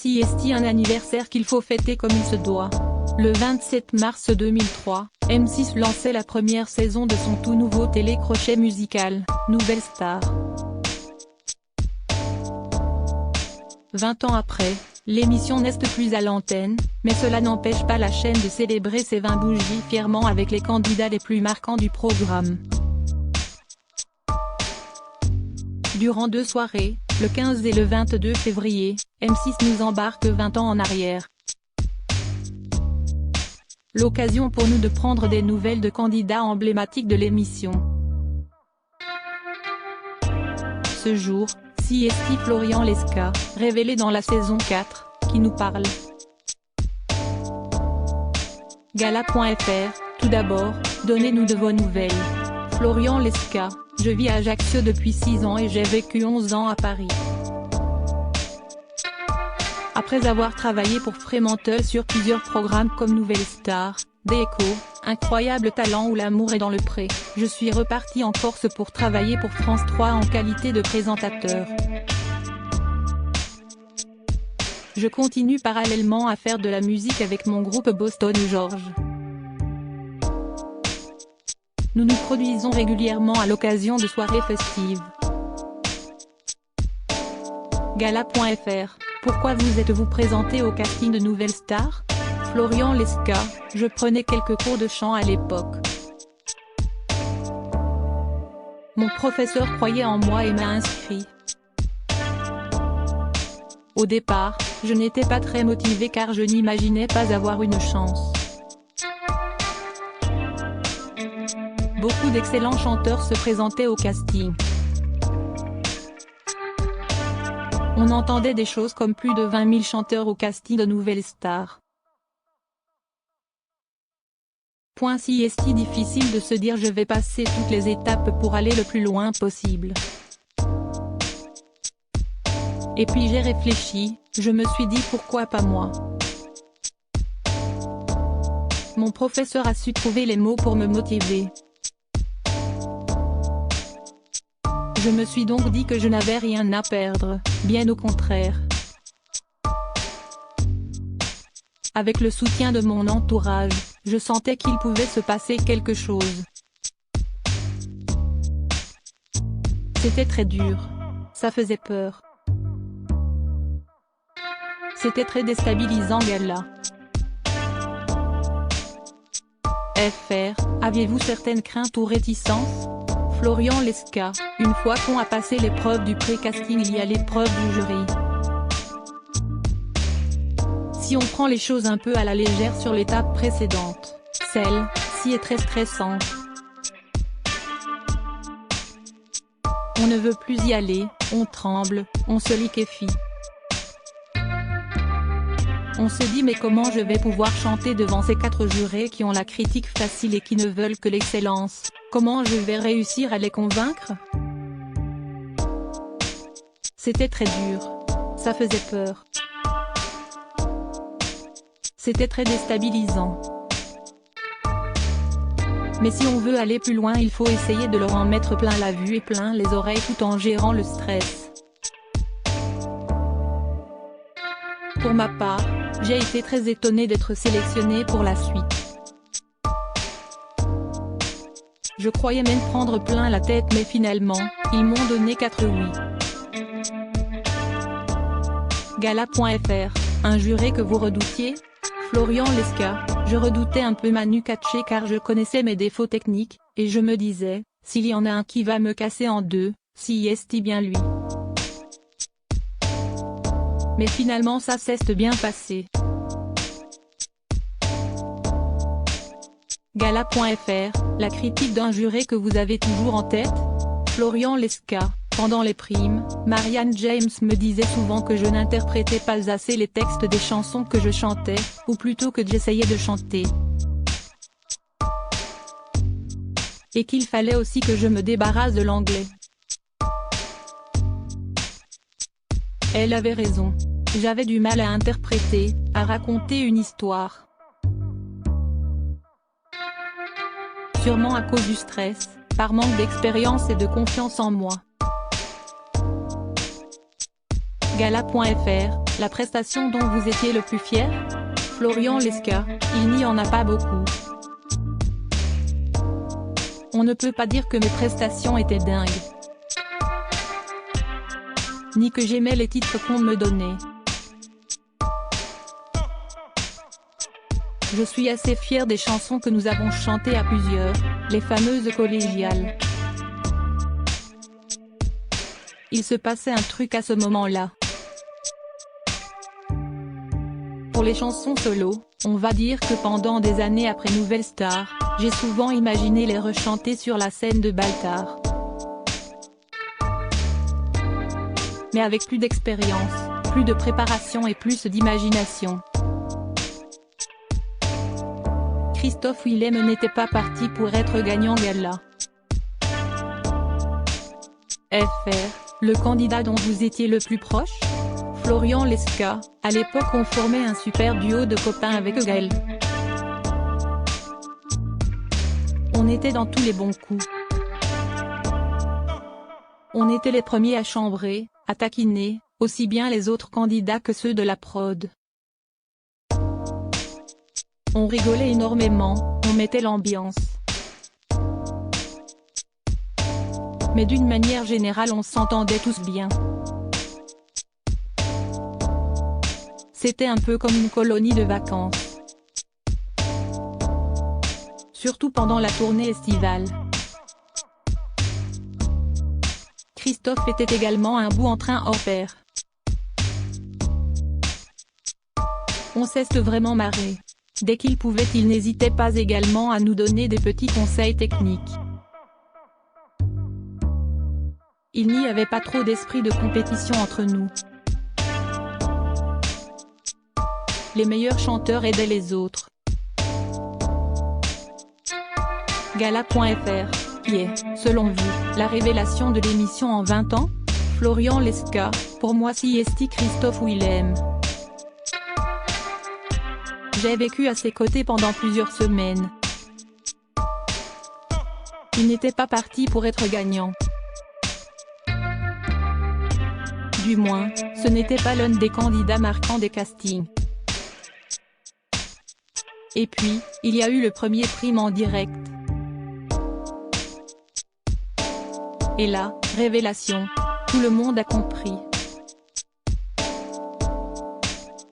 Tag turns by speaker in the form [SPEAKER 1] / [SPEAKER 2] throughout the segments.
[SPEAKER 1] CST, un anniversaire qu'il faut fêter comme il se doit. Le 27 mars 2003, M6 lançait la première saison de son tout nouveau télécrochet musical, Nouvelle Star. 20 ans après, l'émission n'est plus à l'antenne, mais cela n'empêche pas la chaîne de célébrer ses 20 bougies fièrement avec les candidats les plus marquants du programme. Durant 2 soirées, le 15 et le 22 février, M6 nous embarque 20 ans en arrière. L'occasion pour nous de prendre des nouvelles de candidats emblématiques de l'émission. Ce jour, CST Florian Lescure, révélé dans la saison 4, qui nous parle. Gala.fr, tout d'abord, donnez-nous de vos nouvelles. Florian Lescure, je vis à Ajaccio depuis 6 ans et j'ai vécu 11 ans à Paris. Après avoir travaillé pour Fremantle sur plusieurs programmes comme Nouvelle Star, Déco, Incroyable Talent ou L'amour est dans le pré, je suis reparti en Corse pour travailler pour France 3 en qualité de présentateur. Je continue parallèlement à faire de la musique avec mon groupe Boston George. Nous nous produisons régulièrement à l'occasion de soirées festives. Gala.fr, pourquoi vous êtes-vous présenté au casting de Nouvelle Star? Florian Lescure, je prenais quelques cours de chant à l'époque. Mon professeur croyait en moi et m'a inscrit. Au départ, je n'étais pas très motivée car je n'imaginais pas avoir une chance. Beaucoup d'excellents chanteurs se présentaient au casting. On entendait des choses comme plus de 20 000 chanteurs au casting de Nouvelle Star. CST, difficile de se dire je vais passer toutes les étapes pour aller le plus loin possible. Et puis j'ai réfléchi, je me suis dit pourquoi pas moi. Mon professeur a su trouver les mots pour me motiver. Je me suis donc dit que je n'avais rien à perdre, bien au contraire. Avec le soutien de mon entourage, je sentais qu'il pouvait se passer quelque chose. C'était très dur. Ça faisait peur. C'était très déstabilisant. Gala. FR, aviez-vous certaines craintes ou réticences? Florian Lescure, une fois qu'on a passé l'épreuve du pré-casting, il y a l'épreuve du jury. Si on prend les choses un peu à la légère sur l'étape précédente, celle-ci est très stressante. On ne veut plus y aller, on tremble, on se liquéfie. On se dit mais comment je vais pouvoir chanter devant ces 4 jurés qui ont la critique facile et qui ne veulent que l'excellence, comment je vais réussir à les convaincre? C'était très dur. Ça faisait peur. C'était très déstabilisant. Mais si on veut aller plus loin, il faut essayer de leur en mettre plein la vue et plein les oreilles tout en gérant le stress. Pour ma part, j'ai été très étonnée d'être sélectionnée pour la suite. Je croyais même prendre plein la tête mais finalement, ils m'ont donné 4 oui. Gala.fr, un juré que vous redoutiez? Florian Lescure, je redoutais un peu Manu Katché car je connaissais mes défauts techniques, et je me disais, s'il y en a un qui va me casser en deux, CST bien lui. Mais finalement ça s'est bien passé. Gala.fr, la critique d'un juré que vous avez toujours en tête? Florian Lescure, pendant les primes, Marianne James me disait souvent que je n'interprétais pas assez les textes des chansons que je chantais, ou plutôt que j'essayais de chanter. Et qu'il fallait aussi que je me débarrasse de l'anglais. Elle avait raison. J'avais du mal à interpréter, à raconter une histoire. Sûrement à cause du stress, par manque d'expérience et de confiance en moi. Gala.fr, La prestation dont vous étiez le plus fier? Florian Lescure, il n'y en a pas beaucoup. On ne peut pas dire que mes prestations étaient dingues. Ni que j'aimais les titres qu'on me donnait. Je suis assez fière des chansons que nous avons chantées à plusieurs, les fameuses collégiales. Il se passait un truc à ce moment-là. Pour les chansons solo, on va dire que pendant des années après Nouvelle Star, j'ai souvent imaginé les rechanter sur la scène de Baltar. Mais avec plus d'expérience, plus de préparation et plus d'imagination. Christophe Willem n'était pas parti pour être gagnant gala. FR, le candidat dont vous étiez le plus proche? Florian Lescure, à l'époque on formait un super duo de copains avec Gaël. On était dans tous les bons coups. On était les premiers à chambrer, à taquiner, aussi bien les autres candidats que ceux de la prod. On rigolait énormément, on mettait l'ambiance. Mais d'une manière générale on s'entendait tous bien. C'était un peu comme une colonie de vacances. Surtout pendant la tournée estivale. Christophe était également un bout en train hors pair. On s'est vraiment marré. Dès qu'il pouvait, il n'hésitait pas également à nous donner des petits conseils techniques. Il n'y avait pas trop d'esprit de compétition entre nous. Les meilleurs chanteurs aidaient les autres. Gala.fr, qui est, selon vous, la révélation de l'émission en 20 ans? Florian Lescure, pour moi c'est Christophe Willem. J'ai vécu à ses côtés pendant plusieurs semaines. Il n'était pas parti pour être gagnant. Du moins, ce n'était pas l'un des candidats marquants des castings. Et puis, il y a eu le premier prime en direct. Et là, révélation, tout le monde a compris.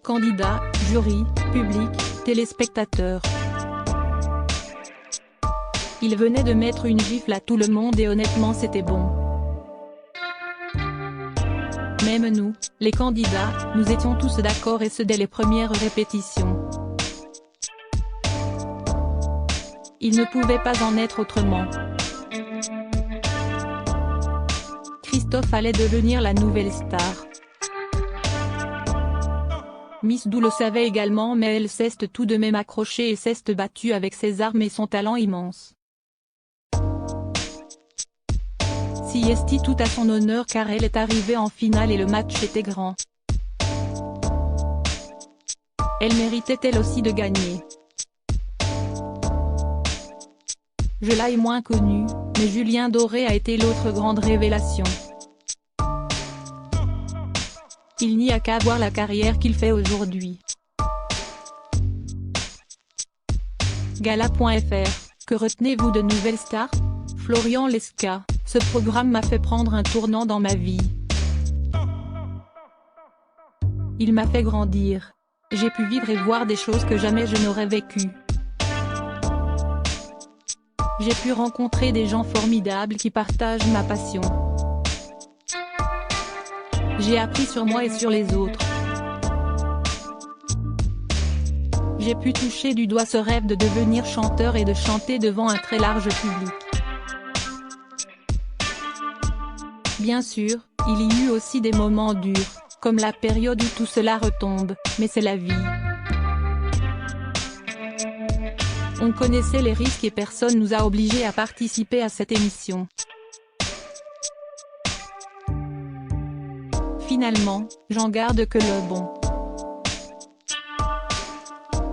[SPEAKER 1] Candidats, jury, public, téléspectateurs. Il venait de mettre une gifle à tout le monde et honnêtement c'était bon. Même nous, les candidats, nous étions tous d'accord et ce dès les premières répétitions. Il ne pouvait pas en être autrement. Christophe allait devenir la nouvelle star. Miss Dou le savait également mais elle s'est tout de même accrochée et s'est battue avec ses armes et son talent immense. Si est tout à son honneur car elle est arrivée en finale et le match était grand. Elle méritait elle aussi de gagner. Je l'ai moins connu, mais Julien Doré a été l'autre grande révélation. Il n'y a qu'à voir la carrière qu'il fait aujourd'hui. Gala.fr, que retenez-vous de Nouvelle Star? Florian Lescure, ce programme m'a fait prendre un tournant dans ma vie. Il m'a fait grandir. J'ai pu vivre et voir des choses que jamais je n'aurais vécues. J'ai pu rencontrer des gens formidables qui partagent ma passion. J'ai appris sur moi et sur les autres. J'ai pu toucher du doigt ce rêve de devenir chanteur et de chanter devant un très large public. Bien sûr, il y eut aussi des moments durs, comme la période où tout cela retombe, mais c'est la vie. On connaissait les risques et personne nous a obligés à participer à cette émission. Finalement, j'en garde que le bon.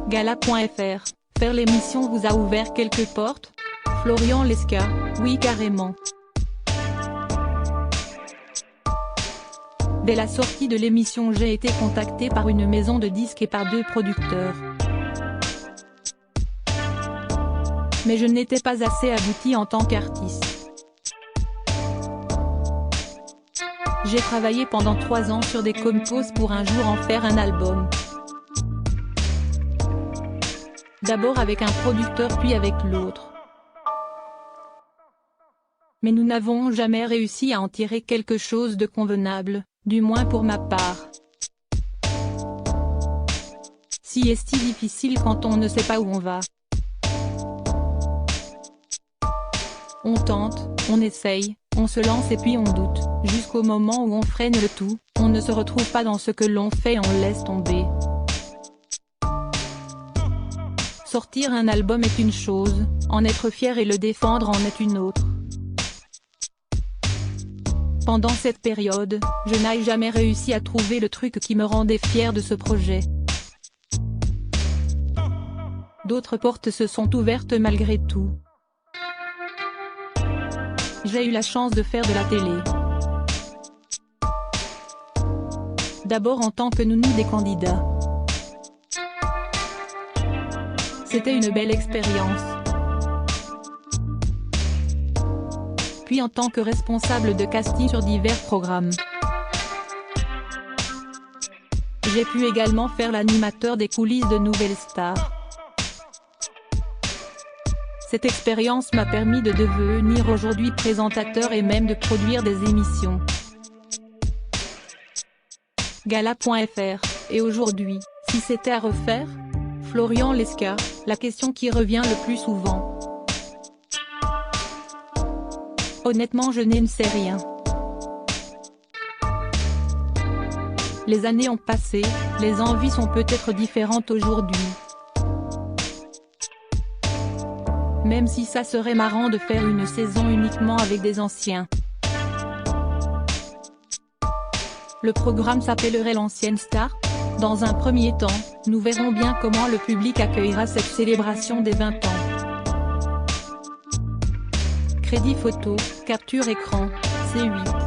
[SPEAKER 1] Gala.fr, faire l'émission vous a ouvert quelques portes? Florian Lescure, oui carrément. Dès la sortie de l'émission, j'ai été contacté par une maison de disques et par 2 producteurs. Mais je n'étais pas assez abouti en tant qu'artiste. J'ai travaillé pendant 3 ans sur des compos pour un jour en faire un album. D'abord avec un producteur puis avec l'autre. Mais nous n'avons jamais réussi à en tirer quelque chose de convenable, du moins pour ma part. Si est-ce si difficile quand on ne sait pas où on va. On tente, on essaye, on se lance et puis on doute, jusqu'au moment où on freine le tout, on ne se retrouve pas dans ce que l'on fait et on laisse tomber. Sortir un album est une chose, en être fier et le défendre en est une autre. Pendant cette période, je n'ai jamais réussi à trouver le truc qui me rendait fier de ce projet. D'autres portes se sont ouvertes malgré tout. J'ai eu la chance de faire de la télé. D'abord en tant que nounou des candidats. C'était une belle expérience. Puis en tant que responsable de casting sur divers programmes. J'ai pu également faire l'animateur des coulisses de Nouvelles Stars. Cette expérience m'a permis de devenir aujourd'hui présentateur et même de produire des émissions. Gala.fr, et aujourd'hui, si c'était à refaire? Florian Lescure, la question qui revient le plus souvent. Honnêtement, je ne sais rien. Les années ont passé, les envies sont peut-être différentes aujourd'hui. Même si ça serait marrant de faire une saison uniquement avec des anciens. Le programme s'appellerait l'Ancienne Star. Dans un premier temps, nous verrons bien comment le public accueillera cette célébration des 20 ans. Crédit photo, capture écran, C8.